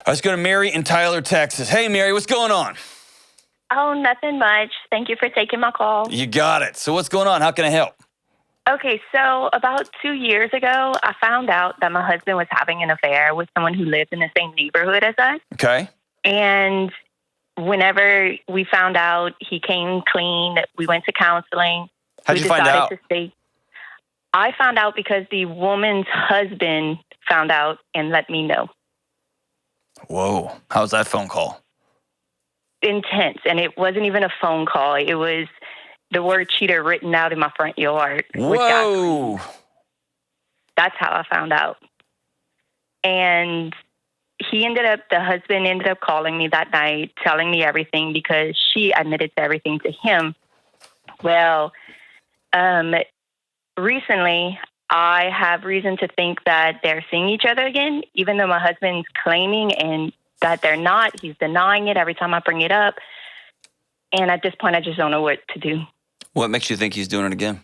Let's go to Mary in Tyler, Texas. Hey, Mary, what's going on? Oh, nothing much. Thank you for taking my call. You got it. So what's going on? How can I help? Okay, so about 2 years ago, I found out that my husband was having an affair with someone who lived in the same neighborhood as us. Okay. And whenever we found out, he came clean. We went to counseling. How'd you find out? To stay. I found out because the woman's husband found out and let me know. Whoa. How was that phone call? Intense. And it wasn't even a phone call. It was the word cheater written out in my front yard. Whoa. That's how I found out. And the husband ended up calling me that night, telling me everything because she admitted to everything to him. Well, recently I have reason to think that they're seeing each other again, even though my husband's claiming and that they're not. He's denying it every time I bring it up. And at this point, I just don't know what to do. What makes you think he's doing it again?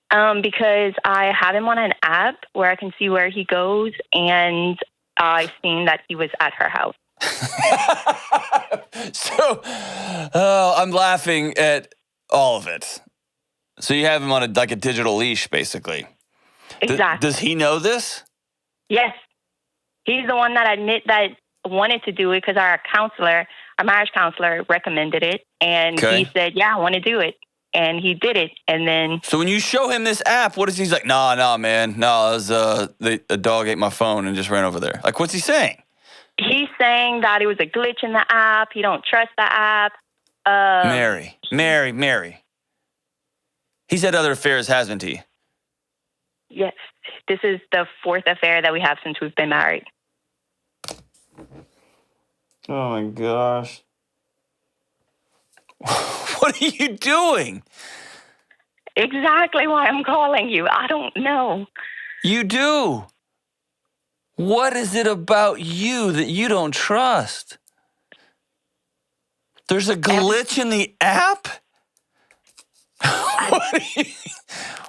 Because I have him on an app where I can see where he goes, and I've seen that he was at her house. So, I'm laughing at all of it. So you have him on a digital leash, basically. Exactly. Does he know this? Yes. He's the one that wanted to do it because our marriage counselor recommended it. And He said, yeah, I want to do it. And he did it. And then. So when you show him this app, what is he's like? Nah, man. No, it was a dog ate my phone and just ran over there. Like, what's he saying? He's saying that it was a glitch in the app. He don't trust the app. Mary. He's had other affairs, hasn't he? Yes. This is the fourth affair that we have since we've been married. Oh, my gosh. What are you doing? Exactly why I'm calling you. I don't know. You do. What is it about you that you don't trust? There's a glitch in the app?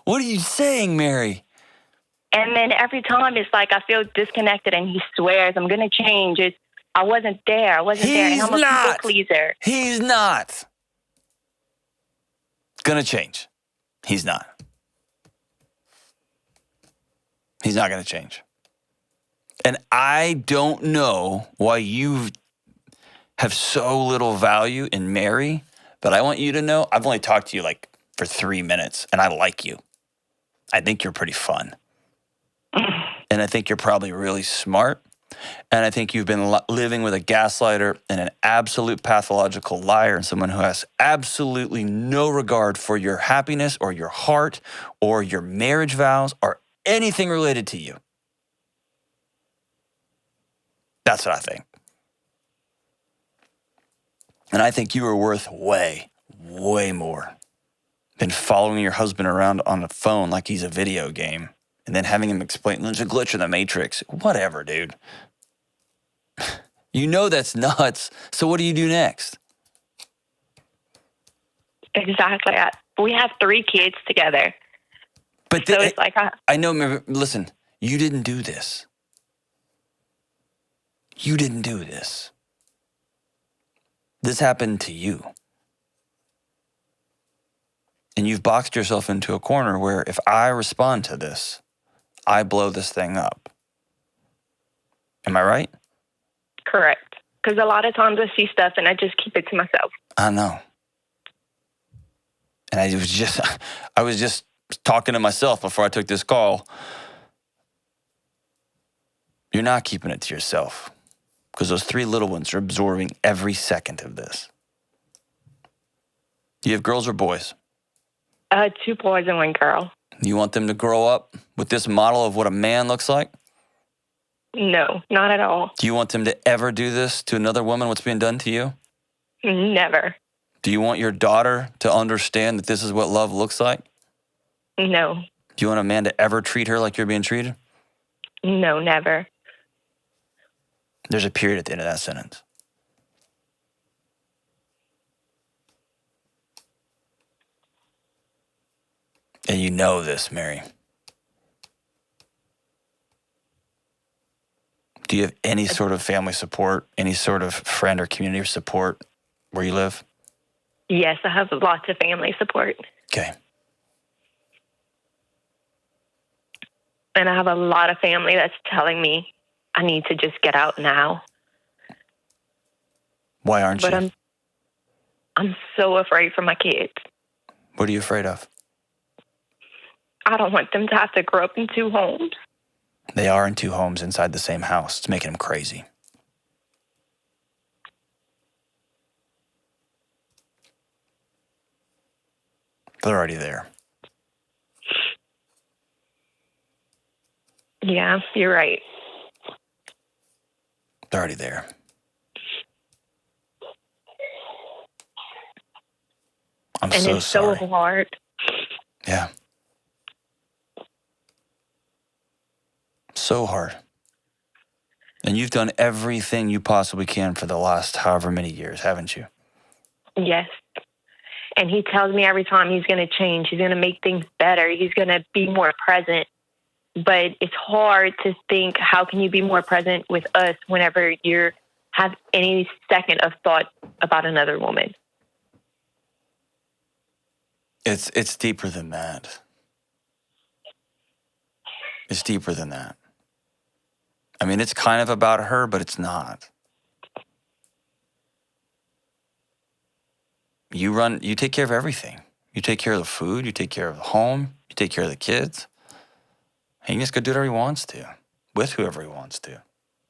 What are you saying, Mary? And then every time it's like I feel disconnected and he swears I'm going to change. I wasn't there. And I'm a people pleaser. He's not going to change. He's not. He's not going to change. And I don't know why you have so little value in Mary, but I want you to know I've only talked to you like for 3 minutes, and I like you. I think you're pretty fun. And I think you're probably really smart. And I think you've been living with a gaslighter and an absolute pathological liar and someone who has absolutely no regard for your happiness or your heart or your marriage vows or anything related to you. That's what I think. And I think you are worth way, way more than following your husband around on a phone like he's a video game and then having him explain, there's a glitch in the matrix. Whatever, dude. You know that's nuts. So what do you do next? Exactly. We have 3 kids together. But so it's like I know. Listen, you didn't do this. You didn't do this. This happened to you. And you've boxed yourself into a corner where if I respond to this, I blow this thing up. Am I right? Correct. Because a lot of times I see stuff and I just keep it to myself. I know. And I was just talking to myself before I took this call. You're not keeping it to yourself because those 3 little ones are absorbing every second of this. Do you have girls or boys? 2 boys and 1 girl. You want them to grow up with this model of what a man looks like? No, not at all. Do you want them to ever do this to another woman, what's being done to you? Never. Do you want your daughter to understand that this is what love looks like? No. Do you want a man to ever treat her like you're being treated? No, never. There's a period at the end of that sentence. And you know this, Mary. Do you have any sort of family support, any sort of friend or community support where you live? Yes, I have lots of family support. Okay. And I have a lot of family that's telling me I need to just get out now. Why aren't But you? I'm so afraid for my kids. What are you afraid of? I don't want them to have to grow up in 2 homes. They are in 2 homes inside the same house. It's making them crazy. They're already there. Yeah, you're right. They're already there. I'm And so it's sorry. so hard. Yeah. So hard. And you've done everything you possibly can for the last however many years, haven't you? Yes. And he tells me every time he's going to change. He's going to make things better. He's going to be more present. But it's hard to think, how can you be more present with us whenever you have any second of thought about another woman? It's deeper than that. It's deeper than that. I mean, it's kind of about her, but it's not. You take care of everything. You take care of the food, you take care of the home, you take care of the kids. And he just go do whatever he wants to, with whoever he wants to.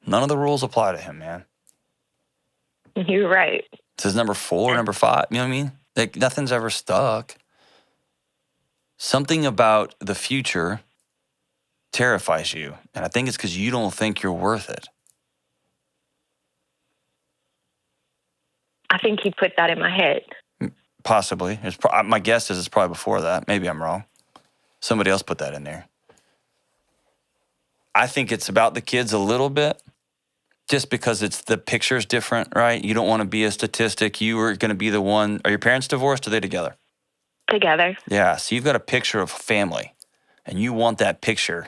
None of the rules apply to him, man. You're right. It's his number 4, number 5, you know what I mean? Like, nothing's ever stuck. Something about the future terrifies you, and I think it's because you don't think you're worth it. I think he put that in my head. Possibly. My guess is it's probably before that. Maybe I'm wrong. Somebody else put that in there. I think it's about the kids a little bit, just because the picture's different, right? You don't want to be a statistic. You are going to be the one. Are your parents divorced or are they together? Together. Yeah, so you've got a picture of family, and you want that picture.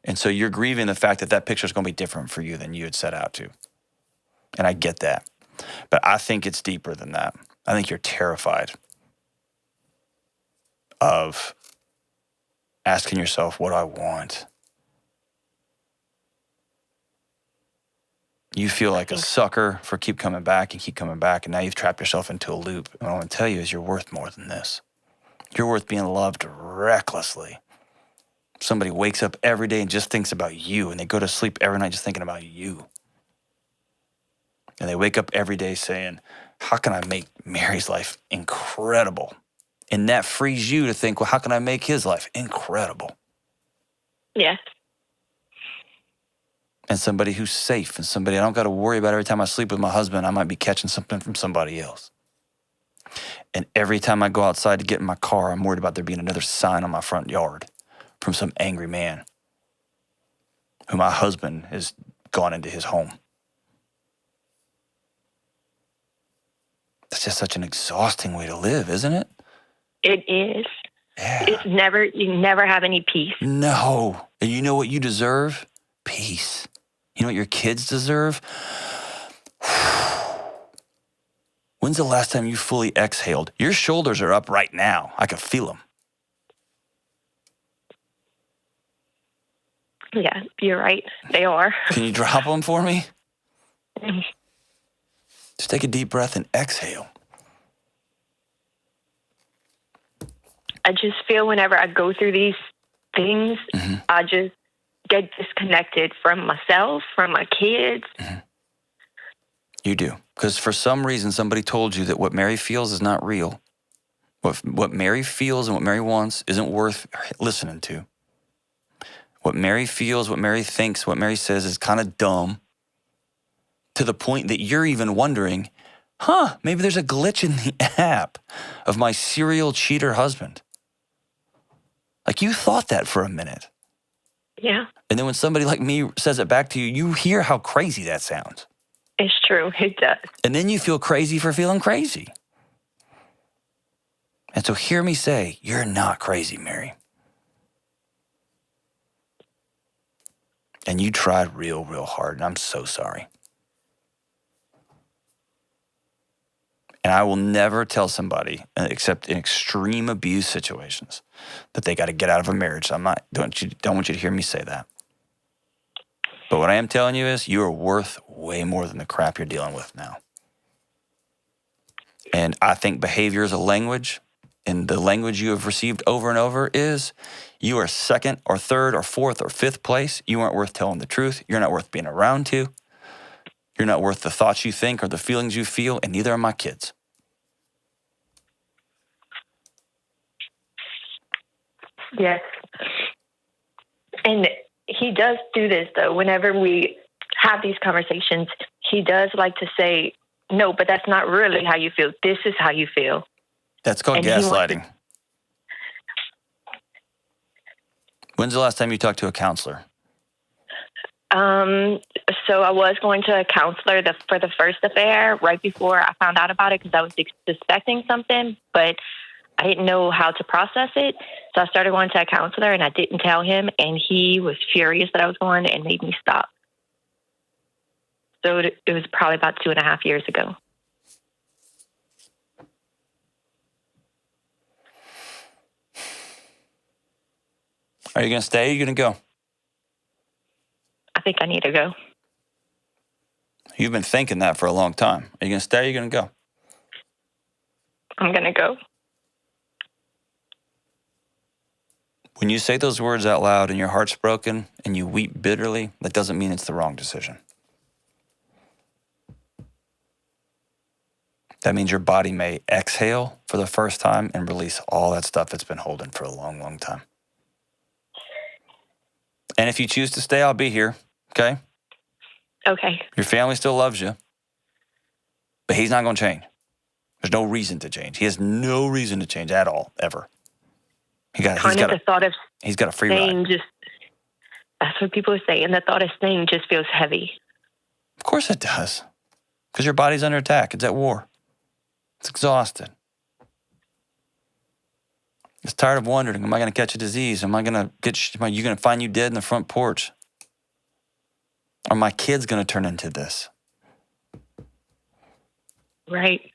And so you're grieving the fact that that picture is going to be different for you than you had set out to. And I get that. But I think it's deeper than that. I think you're terrified of asking yourself, what do I want? You feel like a sucker for keep coming back, and now you've trapped yourself into a loop. And what I want to tell you is you're worth more than this. You're worth being loved recklessly. Somebody wakes up every day and just thinks about you, and they go to sleep every night just thinking about you. And they wake up every day saying, how can I make Mary's life incredible? And that frees you to think, well, how can I make his life incredible? Yes. And somebody who's safe, and somebody I don't got to worry about every time I sleep with my husband, I might be catching something from somebody else. And every time I go outside to get in my car, I'm worried about there being another sign on my front yard from some angry man who my husband has gone into his home. That's just such an exhausting way to live, isn't it? It is. Yeah. You never have any peace. No. And you know what you deserve? Peace. You know what your kids deserve? When's the last time you fully exhaled? Your shoulders are up right now. I can feel them. Yeah, you're right. They are. Can you drop them for me? Just take a deep breath and exhale. I just feel whenever I go through these things, I just get disconnected from myself, from my kids. You do. Because for some reason, somebody told you that what Mary feels is not real. What Mary feels and what Mary wants isn't worth listening to. What Mary feels, what Mary thinks, what Mary says is kind of dumb, to the point that you're even wondering, maybe there's a glitch in the app of my serial cheater husband. Like, you thought that for a minute. Yeah. And then when somebody like me says it back to you, you hear how crazy that sounds. It's true. It does. And then you feel crazy for feeling crazy. And so hear me say, you're not crazy, Mary. And you tried real, real hard, and I'm so sorry. And I will never tell somebody, except in extreme abuse situations, that they got to get out of a marriage. Don't want you to hear me say that. But what I am telling you is you are worth way more than the crap you're dealing with now. And I think behavior is a language, and the language you have received over and over is you are second or third or fourth or fifth place. You aren't worth telling the truth. You're not worth being around to. You're not worth the thoughts you think or the feelings you feel, and neither are my kids. Yes. And he does do this, though. Whenever we have these conversations, he does like to say, no, but that's not really how you feel. This is how you feel. That's called gaslighting. When's the last time you talked to a counselor? So I was going to a counselor for the first affair right before I found out about it because I was suspecting something, but I didn't know how to process it. So I started going to a counselor and I didn't tell him, and he was furious that I was going and made me stop. So it was probably about 2.5 years ago. Are you going to stay or are you going to go? I think I need to go. You've been thinking that for a long time. Are you going to stay or are you going to go? I'm going to go. When you say those words out loud and your heart's broken and you weep bitterly, that doesn't mean it's the wrong decision. That means your body may exhale for the first time and release all that stuff it's been holding for a long, long time. And if you choose to stay, I'll be here, okay? Okay. Your family still loves you, but he's not going to change. There's no reason to change. He has no reason to change at all, ever. He's got a free ride. That's what people say, and the thought of staying just feels heavy. Of course it does, because your body's under attack. It's at war. It's exhausted. It's tired of wondering, am I going to catch a disease? Are you going to find you dead in the front porch? Are my kids going to turn into this? Right.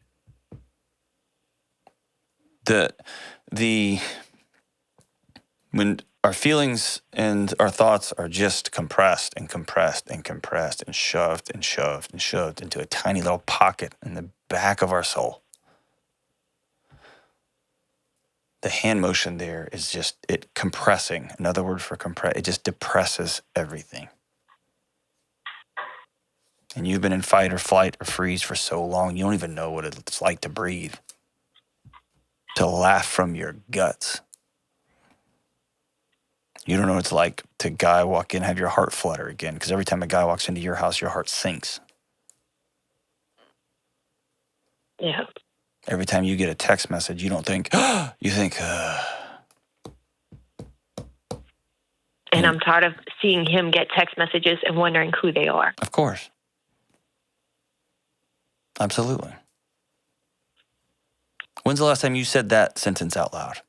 When our feelings and our thoughts are just compressed and compressed and compressed and shoved and shoved and shoved into a tiny little pocket in the back of our soul, the hand motion there is just it compressing. Another word for compress. It just depresses everything. And you've been in fight or flight or freeze for so long, you don't even know what it's like to breathe, to laugh from your guts. You don't know what it's like to guy walk in, have your heart flutter again, because every time a guy walks into your house, your heart sinks. Yeah. Every time you get a text message, you don't think, you think, And I'm tired of seeing him get text messages and wondering who they are. Of course. Absolutely. When's the last time you said that sentence out loud?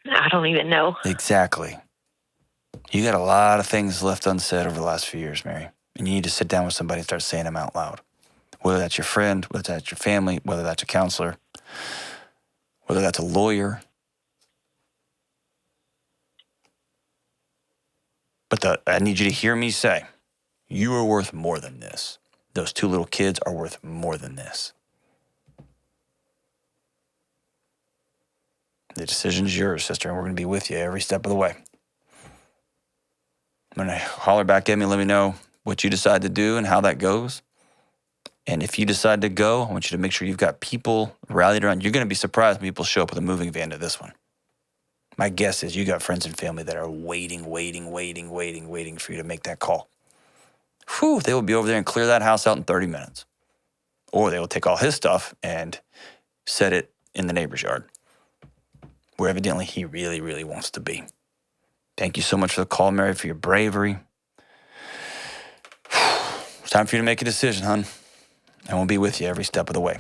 I don't even know. Exactly. You got a lot of things left unsaid over the last few years, Mary. And you need to sit down with somebody and start saying them out loud. Whether that's your friend, whether that's your family, whether that's a counselor, whether that's a lawyer. But I need you to hear me say, you are worth more than this. Those two little kids are worth more than this. The decision's yours, sister, and we're going to be with you every step of the way. I'm going to holler back at me, let me know what you decide to do and how that goes. And if you decide to go, I want you to make sure you've got people rallied around. You're going to be surprised when people show up with a moving van to this one. My guess is you got friends and family that are waiting for you to make that call. Whew, they will be over there and clear that house out in 30 minutes. Or they will take all his stuff and set it in the neighbor's yard, where evidently he really, really wants to be. Thank you so much for the call, Mary, for your bravery. It's time for you to make a decision, hon. And we'll be with you every step of the way.